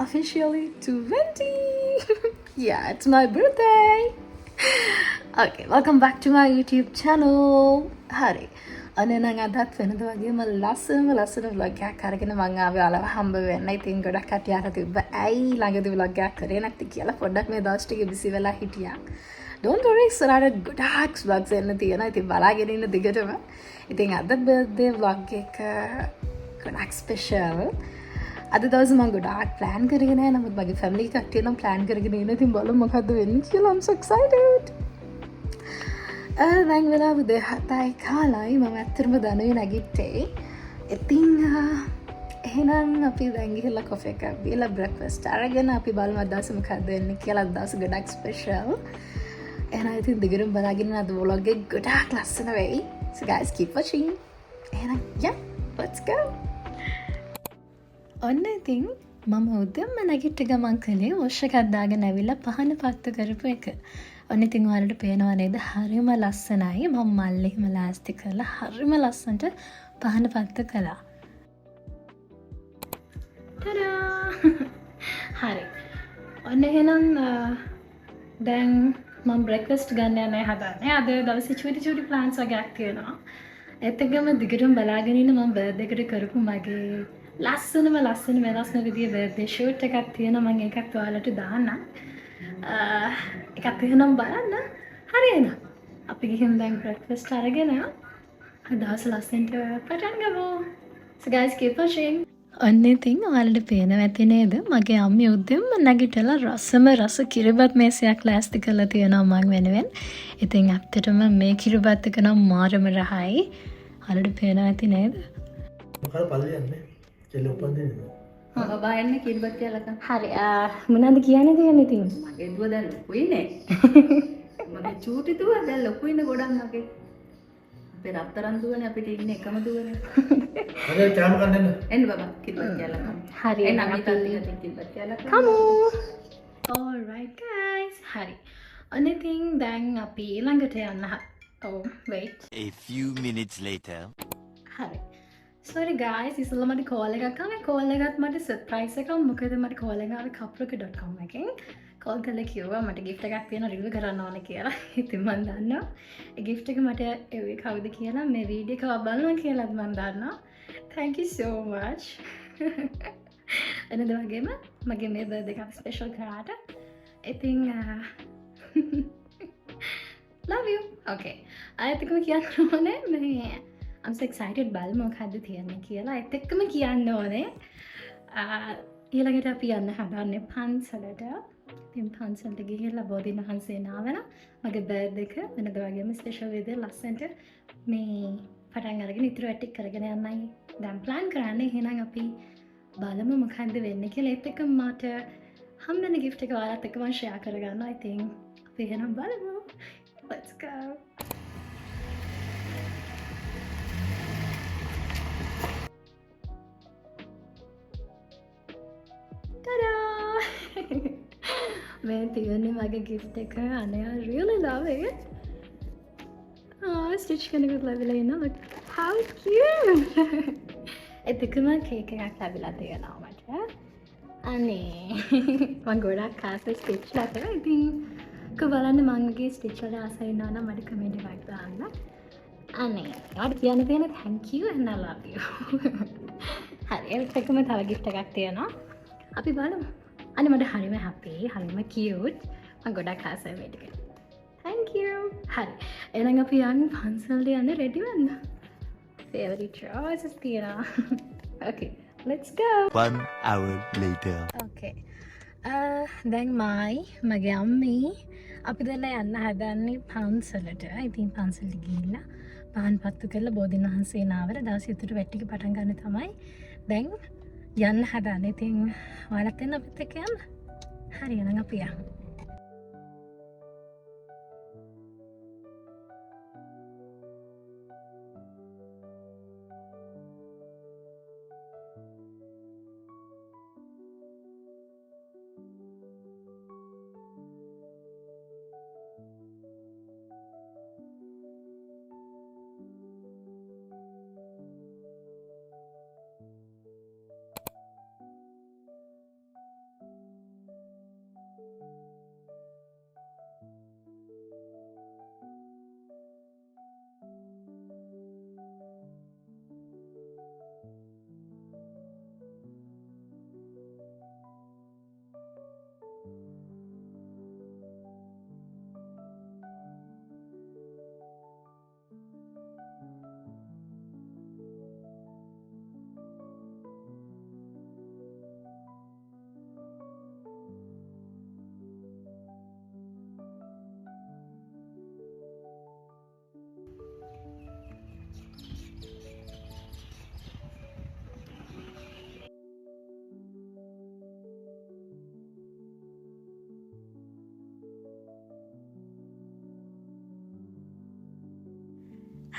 officially 20. Yeah, it's my birthday. Okay, welcome back to my YouTube channel. Hari. අනේ නම් අදත් වෙනද වගේම ලස්සන vlog එකක් අරගෙන මම ආවේ ඔයාලව හම්බ වෙන්න. ඉතින් ගොඩක් කටියට තිබ්බ. ඇයි ළඟදී vlog එකක් කරේ නැත්තේ කියලා පොඩ්ඩක් මේ දවස් ටික බිසි වෙලා හිටියා. Don't worry, ඉස්සරහට ගොඩාක් vlogs එන්න තියෙනවා. ඉතින් බලාගෙන ඉන්න දිගටම. ඉතින් අද birthday vlog එක ගොඩාක් special. අද දවස මම ගොඩාක් plan කරගෙන ආවා. නමුත් මගේ family කට්ටිය නම් plan කරගෙන ඉන්නේ. ඉතින් බලමු මොකද්ද වෙන්නේ කියලා. I'm so excited. දැන් වෙලාව 7යි කාලයි. මම ඇත්තටම දනුවේ නැගිට්ටේ. ඉතින් එහෙනම් අපි දැන් ගිහලා කොෆි එකක් බීලා breakfast අරගෙන අපි බලමු අද දවසේ මොකද්ද වෙන්නේ කියලා. අද දවස ගොඩක් special. එහෙනම් ඉතින් දිගටම බලාගෙන අද vlog එක ගොඩාක් ලස්සන වෙයි. So guys, keep watching. එහෙනම් yeah, let's go. ඔන්න ඉතින් මම උදේම නැගිට ගමන් කළේ වොෂ් එකක් දාගෙන ඇවිල්ලා පහන පත්තු කරපු එක. ඔන්න ඉතින් ඔයාලට පේනවා නේද? හරිම ලස්සනයි. මම මල් එහෙම ලෑස්ති කරලා හරිම ලස්සනට පහන පත්තු කළා. ටඩා! හරි. ඔන්න එහෙනම් දැන් මම බ්‍රෙක්ෆාස්ට් ගන්න යන්නේ හදන්නේ. අද දවසේ චූටි ප්ලෑන්ස් වගේක් තියෙනවා. ඒත් එක්කම දිගටම බලාගෙන ඉන්න මම බර්ත්ඩේ එකට කරපු මගේ ලස්සනම වෙනස්ම විදිහේ බර්ත්ඩේ ෂූට් එකක් තියෙනවා. මම ඒකත් ඔයාලට දාන්නම්. එකක් එහෙනම් බලන්න. හරි එහෙනම් අපි ගිහින් දැන් බ්‍රෙක්ෆාස්ට් අරගෙන දවස් ලස්සනට පටන් ගමු. So guys, keep watching. ඔන්න ඉතින් ඔයාලට පේනවා ඇති නේද? මගේ අම්මේ උදෙන්ම නැගිටලා රස කිරිබත් මේසයක් ලෑස්ති කරලා තියෙනවා මං වෙනුවෙන්. ඉතින් ඇත්තටම මේ කිරිබත් එක නම් මාරම රහයි. ඔයාලට පේනවා ඇති නේද? මොකද පල්ලියන්නේ? කෙල්ල උපන්දිනේ. බබා එන්නේ කිරිබත් කියලා. හරි. මොනවද කියන්නේ දෙන්නේ ඉතින්? මගේ දුව දැන් ලොකුයිනේ. මගේ චූටි දුව දැන් ලොකුයිනේ ගොඩක් මගේ. අපේ රත්තරන් දුවනේ අපිට ඉන්නේ එකම දුවනේ. අනේ කෑම කන්න එන්න. එන්න බබා කිරිබත් කියලා. හරි. එන්න අපි තල්ලියට කිරිබත් කියලා. Come on. All right guys. හරි. ඔන්න ඉතින් දැන් අපි ළඟට යන්න. Oh, wait. A few minutes later. හරි. Sorry guys, ඉස්සෙල්ලා මට call එකක් ආවා. call එකත් මට surprise එකක්. මොකද මට call එක ආවේ kapraka.com එකෙන්. call කරලා කිව්වා මට gift එකක් තියෙනවා review කරන්න ඕනේ කියලා. ඉතින් මම දන්නවා. ඒ gift එක මට එව්වේ කවුද කියලා මේ වීඩියෝ එක බලනවා කියලාත් මම දන්නවා. Thank you so much. එනද වගේම මගේ මේ birthday එක special කරාට. ඉතින් love you. Okay. ආයෙත් එකම කියන්න ඕනේ මේ I'm so excited බලමු මොකද්ද තියන්නේ කියලා. ඒත් එක්කම කියන්න ඕනේ ඊළඟට අපි යන්න හදන්නේ පන්සලට. ඉතින් පන්සලට ගිහිල්ලා බෝධීන් වහන්සේ නාවන මගේ බර්ත්ඩේ එක වෙනද වගේම ස්පෙෂල් විදිහට ලස්සනට මේ පටන් අරගෙන ඉතුරු ඇටික් කරගෙන යන්නයි දැන් ප්ලෑන් කරන්නේ. එහෙනම් අපි බලමු මොකද්ද වෙන්නේ කියලා. ඒත් එක්කම මට හම්බෙන gift එක ඔයාලත් එක්ක මම share කරගන්නවා. ඉතින් අපි එහෙනම් බලමු. Let's go. මේ තියන්නේ මගේ gift එක. අනේ I really love it. Stitch කෙනෙකුත් ලැබිලා ඉන්නවා. Look how cute. එතකම කේක් එකක් ලැබිලා තියෙනවා මට. අනේ මම ගොඩක් ආසයි ස්ටිච් වලට. ඉතින් බලන්න මගේ ස්ටිච් වල ආසයි ඉන්නවා නම් මට කමෙන්ට් එකක් දාන්න. අනේ ඔයාලට කියන්න තියෙන thank you and I love you. හරි ඒත් එක්කම තව gift එකක් තියෙනවා. අපි බලමු. අනේ මට හරිම happy, හරිම cute. මම ගොඩක් ආසයි මේ ටික. Thank you. හරි. එහෙනම් අපි යන්නේ පන්සලට යන්න ready වෙන්න. Favorite choices තියෙනවා. Okay, let's go. 1 hour later. Okay. දැන් මගේ අම්මී අපි දැන් යන්න හදන්නේ පන්සලට. ඉතින් පන්සලට ගිහිල්ලා පහන් පත්තු කරලා බෝධීන් වහන්සේ නාවල දවස් ඉතුරු වැට්ටික පටන් ගන්න තමයි දැන් යන්න හදන්නේ. ඉතින් ඔයාලත් එන්න අපිත් එක්ක යන්න. හරි එහෙනම් අපි යමු.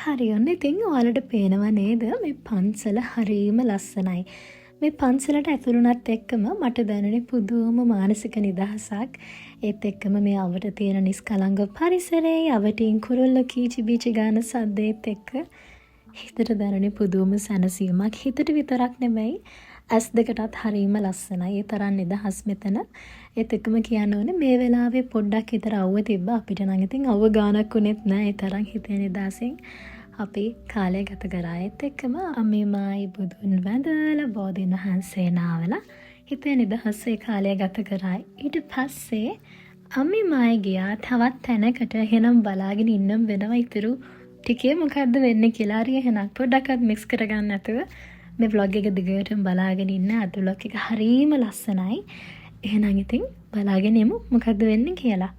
හරි ඔන්න ඉතින් ඔයාලට පේනවා නේද මේ පන්සල හරීම ලස්සනයි. මේ පන්සලට ඇතුළුනත් එක්කම මට දැනුනේ පුදුම මානසික නිදහසක්. ඒත් එක්කම මේ අවට තියෙන නිස්කලංක පරිසරයේ අවටින් කුරුල්ල කීචි බීචි ගාන සද්දේත් එක්ක හිතට දැනුනේ පුදුම සැනසීමක්. හිතට විතරක් නෙමෙයි ඇස් දෙකටත් හරීම ලස්සනයි. ඒ තරම් නිදහස් මෙතන. ඒත් එක්කම කියන්න ඕනේ මේ වෙලාවේ පොඩ්ඩක් හිතට අවුව තිබ්බ අපිට නම් ඉතින් අවුව ගානක් උනේත් නෑ. ඒ තරම් හිතේ නිදහසින් අපි කාලය ගත කරා. ඒත් එක්කම අම්මයි බුදුන් වැඳලා බෝධීන් වහන්සේ නාවලා හිතේ නිදහසේ කාලය ගත කරා. ඊට පස්සේ අම්මයි ගියා තවත් තැනකට. එහෙනම් බලාගෙන ඉන්නම් වෙනවා ඉතුරු ටිකේ මොකද්ද වෙන්නේ කියලා. හරි එහෙනම් පොඩ්ඩක්වත් මික්ස් කරගන්න නැතුව මේ vlog එක දිගටම බලාගෙන ඉන්න. අද vlog එක හරීම ලස්සනයි. එහෙනම් ඉතින් බලාගෙන යමු මොකද්ද වෙන්නේ කියලා.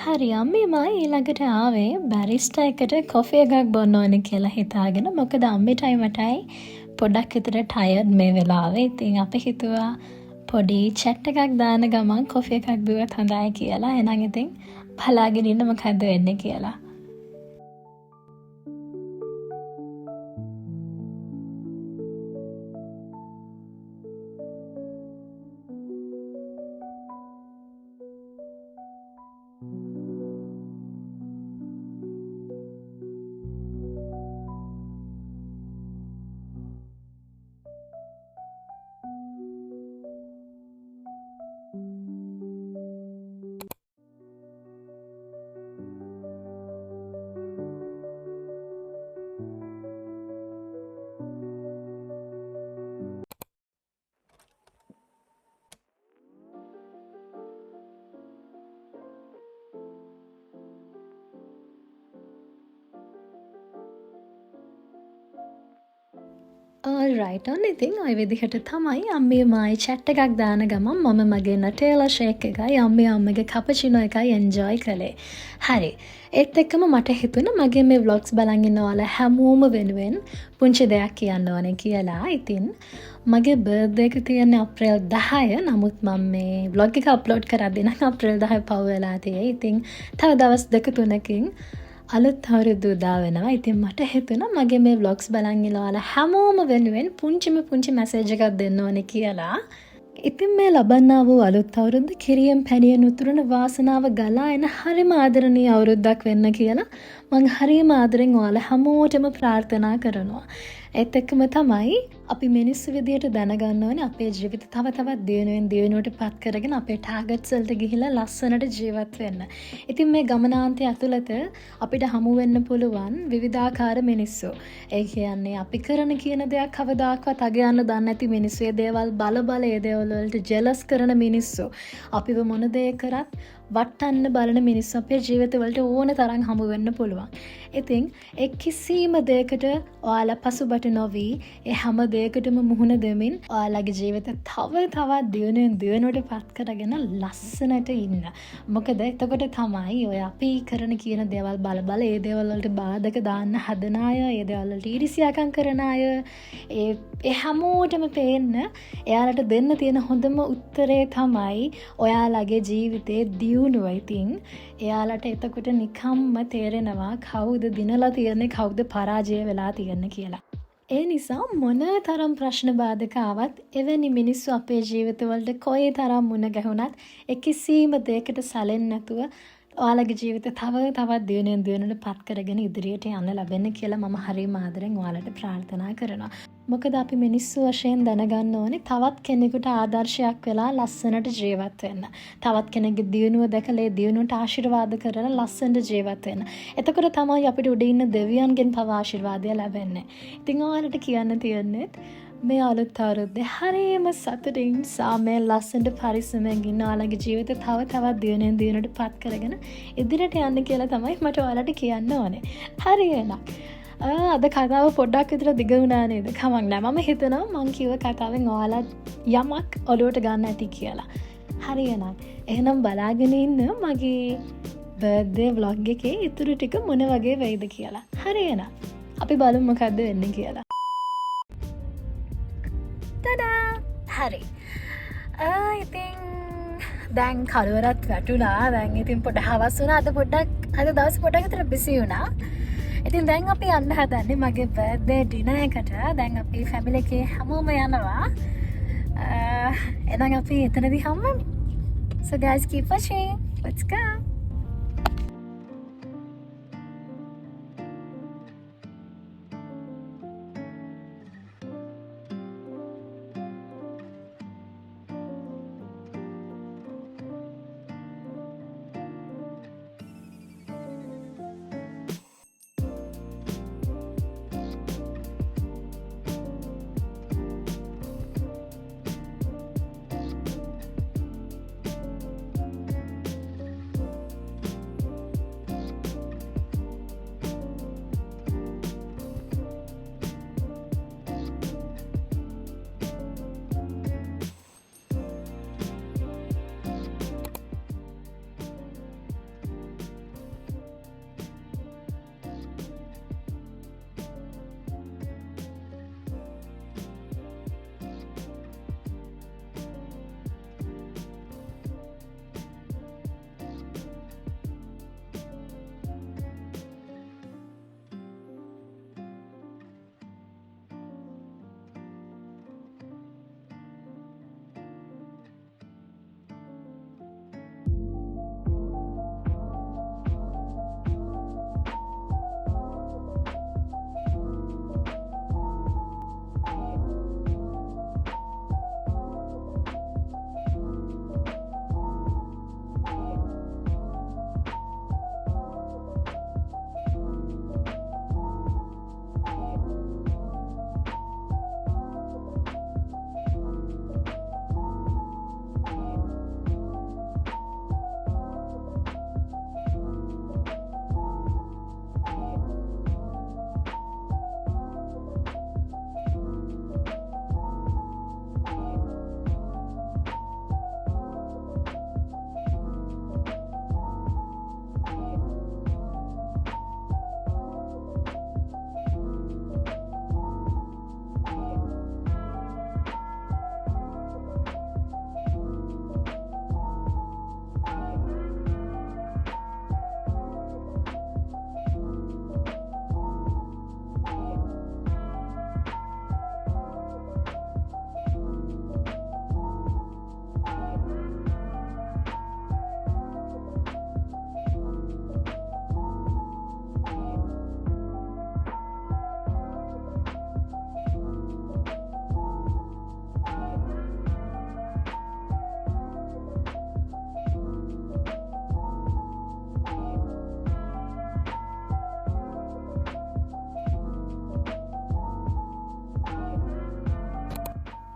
හරි අම්මේ ඊළඟට ආවේ බැරිස්ටා එකට කොෆි එකක් බොන්න ඕනේ කියලා හිතාගෙන. මොකද අම්මටයි මටයි පොඩක් විතර ටයර්ඩ් මේ වෙලාවේ. ඉතින් අපි හිතුවා පොඩි චැට් එකක් දාන ගමන් කොෆි එකක් බිව්වත් හොඳයි කියලා. එහෙනම් ඉතින් බලාගෙන ඉන්න මොකද්ද වෙන්නේ කියලා. Alright ඔන්න ඉතින් ඔය විදිහට තමයි අම්මේ මායි chat එකක් දාන ගමන් මම මගේ නටේලා ෂේක් එකයි අම්මගේ කැපචිනෝ එකයි එන්ජොයි කළේ. හරි. ඒත් එක්කම මට හිතුණා මගේ මේ vlogs බලන් ඉන්න ඔයාලා හැමෝම වෙනුවෙන් පුංචි දෙයක් කියන්න ඕනේ කියලා. ඉතින් මගේ බර්ත්ඩේ එක තියෙන්නේ අප්‍රේල් 10. නමුත් මම මේ vlog එක අප්ලෝඩ් කරද්දී නම් අප්‍රේල් 10 පහු වෙලා තියෙයි. ඉතින් තව දවස් 2-3කින් අලුත් අවුරුදු උදා වෙනවා. ඉතින් මට හිතුණා මගේ මේ vlogs බලන් ඉන්නවලා හැමෝම වෙනුවෙන් පුංචි මැසේජ් එකක් දෙන්න ඕනේ කියලා. ඉතින් මේ ලබන්නා වූ අලුත් අවුරුද්ද කිරියෙන් පැණියෙන් උතුරන වාසනාව ගලා එන හරිම ආදරණීය අවුරුද්දක් වෙන්න කියලා මම හරිම ආදරෙන් ඔයාලා හැමෝටම ප්‍රාර්ථනා කරනවා. ඒත් එක්කම තමයි අපි මිනිස්සු විදියට දැනගන්න ඕනේ අපේ ජීවිත තව තවත් දියුණුවට පත් කරගෙන අපේ ටාගට්ස් වලට ගිහිලා ලස්සනට ජීවත් වෙන්න. ඉතින් මේ ගමනාන්තය ඇතුළත අපිට හමු වෙන්න පුළුවන් විවිධාකාර මිනිස්සු. ඒ කියන්නේ අපි කරන කියන දෙයක් කවදාකවත් අගයන්න දන්නේ නැති මිනිස්සු. ඒ දේවල් බල ඒ දේවල් වලට ජෙලස් කරන මිනිස්සු. අපිව මොන දේ කරත් වටන්න බලන මිනිස්සු අපේ ජීවිතවලට ඕන තරම් හමු වෙන්න පුළුවන්. ඉතින් ඒ කිසිම දෙයකට ඔයාලා පසුබට නොවි ඒ හැම දෙයකටම මුහුණ දෙමින් ඔයාලගේ ජීවිත තව තවත් දියුණුවට පත් කරගෙන ලස්සනට ඉන්න. මොකද එතකොට තමයි ඔය අපි කරන කියන දේවල් බල ඒ දේවල් වලට බාධක දාන්න හදන අය, ඒ දේවල් වලට ඊර්ෂ්‍යාකම් කරන අය, ඒ හැමෝටම පේන්න එයාලට දෙන්න තියෙන හොඳම උත්තරේ තමයි ඔයාලගේ ජීවිතේ දියුණුව. ඉතින් එයාලට එතකොට නිකම්ම තේරෙනවා කවුද දිනලා තියන්නේ කවුද පරාජය වෙලා තියන්නේ කියලා. ඒ නිසා මොන තරම් ප්‍රශ්න බාධක ආවත් එවැනි මිනිස්සු අපේ ජීවිතවලට කොයි තරම් මුණ ගැහුණත් ඒ කිසිම දෙයකට සැලෙන්නේ නැතුව ඔයාලගේ ජීවිත තව තවත් දියුණුවට පත් කරගෙන ඉදිරියට යන්න ලැබෙන්න කියලා මම හරිම ආදරෙන් ඔයාලට ප්‍රාර්ථනා කරනවා. මොකද අපි මිනිස්සු වශයෙන් දැනගන්න ඕනේ තවත් කෙනෙකුට ආදර්ශයක් වෙලා ලස්සනට ජීවත් වෙන්න. තවත් කෙනෙකුගේ දියුණුව දැකලා ඒ දියුණුවට ආශිර්වාද කරලා ලස්සනට ජීවත් වෙන්න. එතකොට තමයි අපිට උඩ ඉන්න දෙවියන්ගෙන් පවා ආශිර්වාදය ලැබෙන්නේ. ඉතින් ඔයාලට කියන්න තියෙන්නේ මේ අලුත් අවුරුද්දේ හරිම සතුටින් සාමයෙන් ලස්සනට පරිස්සමෙන් ඉන්න ඔයාලගේ ජීවිතේ තව තවත් දියුණුවෙන් දියුණුවට පත් කරගෙන ඉදිරියට යන්න කියලා තමයි මට ඔයාලට කියන්න ඕනේ. හරි එහෙනම්. අද කතාව පොඩ්ඩක් විතර දිග වුණා නේද? කමක් නෑ. මම හිතනවා මං කිව්ව කතාවෙන් ඔයාලා යමක් ඔලුවට ගන්න ඇති කියලා. හරි එහෙනම්. එහෙනම් බලාගෙන ඉන්න මගේ බර්ත්ඩේ vlog එකේ ඉතුරු ටික මොන වගේ වෙයිද කියලා. හරි එහෙනම්. අපි බලමු මොකද්ද වෙන්නේ කියලා. හරි ඉතින් දැන් කළුවරත් වැටුනා දැන් ඉතින් පොඩ හවස් වුණා අද පොඩ්ඩක් අද දවස් පොඩ්ඩක් විතර බිසි වුණා ඉතින් දැන් අපි යන්න හදන්නේ මගේ බර්ත්ඩේ ඩිනර් එකට දැන් අපි ෆැමිලි එකේ හැමෝම යනවා එහෙනම් අපි එතනදී හම්බෙමු so guys keep watching let's go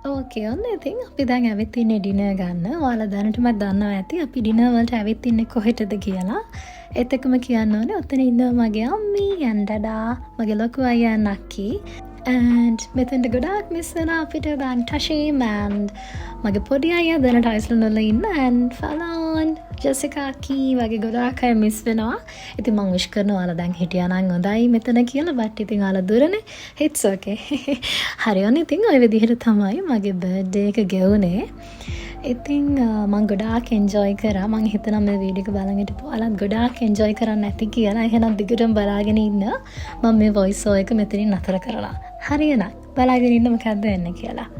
ඕකේ ඔන්න ඉතින් අපි දැන් ඇවිත් ඉන්නේ ඩිනර් ගන්න. ඔයාලා දැනටමත් දන්නවා ඇති අපි ඩිනර් වලට ඇවිත් ඉන්නේ කොහෙටද කියලා. ඒත් එක්කම කියන්න ඕනේ ඔතන ඉන්නවා මගේ අම්මී and ඩඩා, මගේ ලොකු අයියා නක්කි. and මෙතෙන්ට ගොඩාක් මිස් වෙනවා අපිට දැන් ටෂීම් and මගේ පොඩි අයියා දැනට අයිස්ලන්ඩ් වල ඉන්න and ෆලෝන්, ජෙසිකා කී වගේ ගොඩාක් අය මිස් වෙනවා. ඉතින් මම විශ් කරනවා ඔයාලා දැන් හිටියා නම් හොඳයි මෙතන කියලා. බට් ඉතින් ඔයාලා දුරනේ. it's okay. හරි ඔන්න ඉතින් ওই විදිහට තමයි මගේ බර්ත්ඩේ එක ගෙවුනේ. ඉතින් මම ගොඩාක් එන්ජොයි කරා. මම හිතනවා මේ වීඩියෝ එක බලන් හිටපු ඔයාලත් ගොඩාක් එන්ජොයි කරන්න ඇති කියලා. එහෙනම් දිගටම බලාගෙන ඉන්න. මම මේ වොයිස් ඕවර් එක මෙතනින් නතර කරලා. හරි එහෙනම් බලාගෙන ඉන්න මොකද්ද වෙන්නේ කියලා.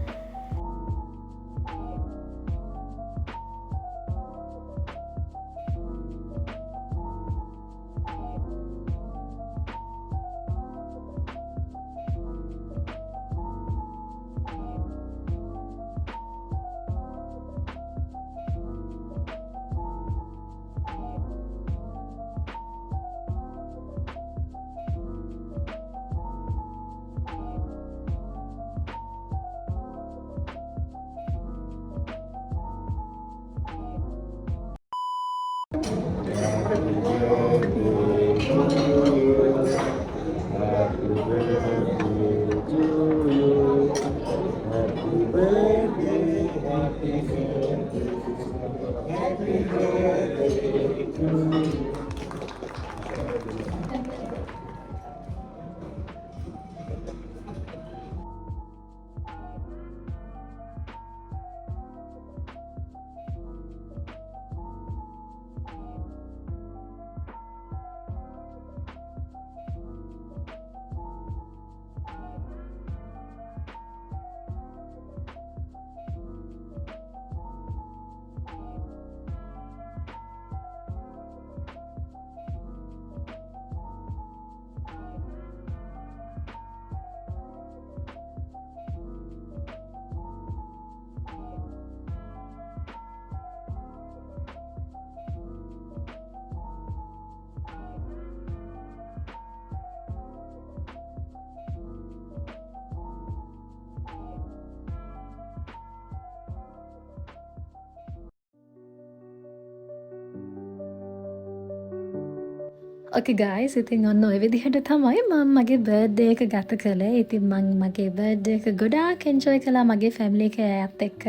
Okay guys, ඉතින් ඔන්න ඔය විදිහට තමයි මම මගේ බර්ත්ඩේ එක ගත කළේ. ඉතින් මම මගේ බර්ත්ඩේ එක ගොඩාක් එන්ජොයි කළා මගේ ෆැමිලි එක අයත් එක්ක.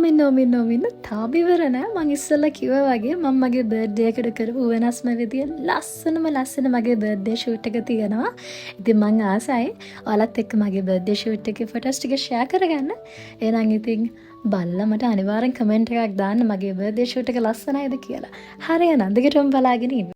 මෙන්න තාම ඉවර නෑ. මම ඉස්සෙල්ලා කිව්වා වගේ මම මගේ බර්ත්ඩේ එකට කරපු වෙනස්ම විදිය ලස්සන මගේ බර්ත්ඩේ ෂූට් එක තියෙනවා. ඉතින් මම ආසයි ඔයාලත් එක්ක මගේ බර්ත්ඩේ ෂූට් එකේ ෆොටෝස් ටික ෂෙයා කරගන්න. එහෙනම් ඉතින් බලලා මට අනිවාර්යෙන් කමෙන්ට් එකක් දාන්න මගේ බර්ත්ඩේ ෂූට් එක ලස්සනයිද කියලා. හරි එහෙනම් දිගටම බලාගෙන ඉන්න.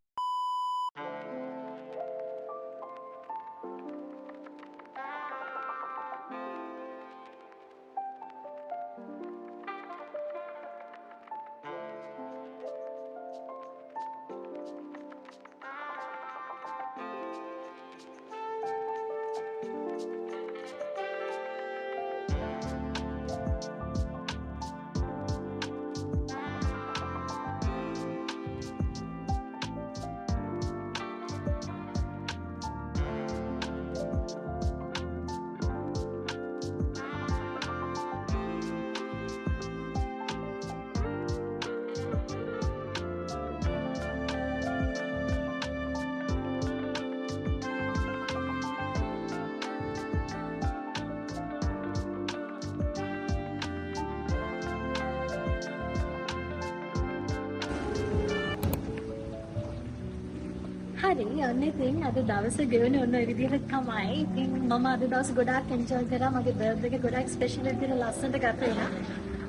හරි ඔන්න ඉතින් අද දවසේ ගෙවුනේ ඔන්න ඔය විදිහට තමයි. ඉතින් මම අද දවස් ගොඩාක් එන්ජොයි කරා. මගේ බර්ත්ඩේ එක ගොඩාක් ස්පෙෂල් විදිහට ලස්සනට ගත වෙනා.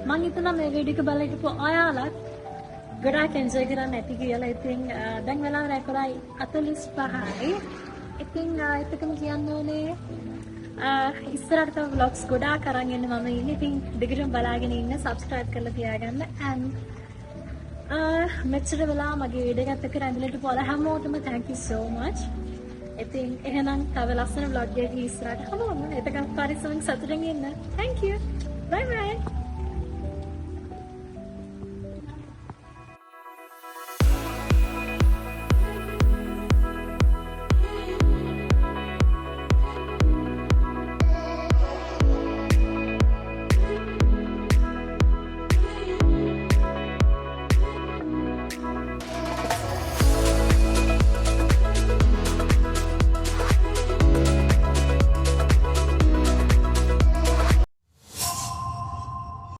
මම හිතනවා මේ වීඩියෝ එක බලලා හිටපු ඔයාලත් ගොඩාක් එන්ජොයි කරන්න ඇති කියලා. ඉතින් දැන් වෙලාව රැකරයි 45යි. ඉතින් ඒකම කියන්න ඕනේ ඉස්සරහට තව vlogs ගොඩාක් අරන් එන්න මම ඉන්නේ. ඉතින් දිගටම බලාගෙන ඉන්න, subscribe කරලා තියාගන්න and මෙච්චර වෙලා මගේ වීඩියෝ එකත් එක්ක රැඳිලා හිටපු ඔයාලා හැමෝටම thank you so much. ඉතින් එහෙනම් තව ලස්සන vlog එකකින් ඉස්සරහට හමුවෙමු. එතකන් පරිස්සමෙන් සතුටින් ඉන්න. Thank you. Bye bye.